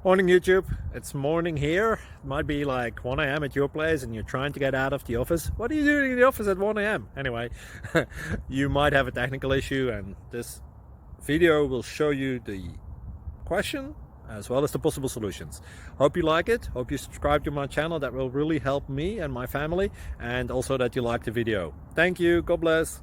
Morning YouTube, it's morning here. It might be like 1 a.m. at your place and you're trying to get out of the office. What are you doing in the office at 1 a.m? Anyway, you might have a technical issue and this video will show you the question as well as the possible solutions. Hope you like it, hope you subscribe to my channel. That will really help me and my family, and also that you like the video. Thank you, God bless.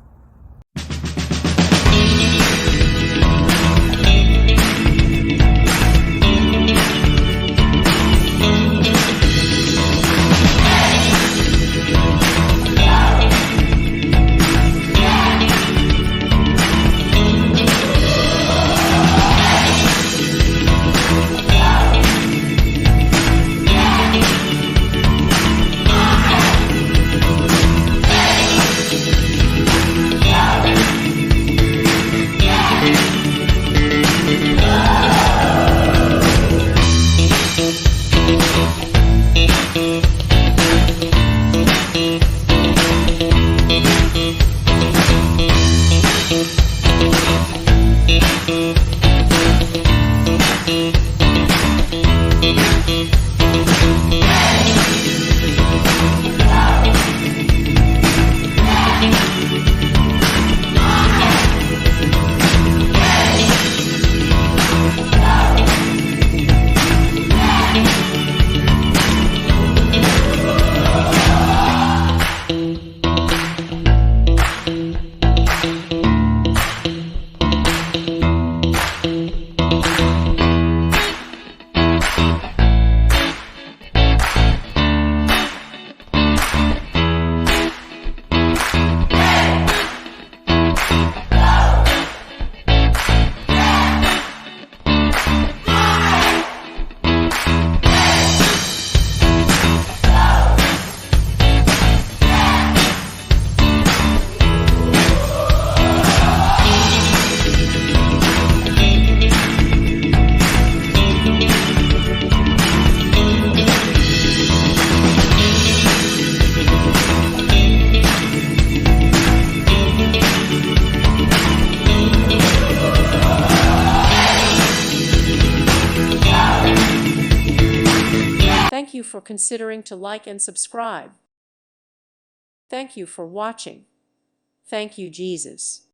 Thank you for considering to like and subscribe. Thank you for watching. Thank you, Jesus.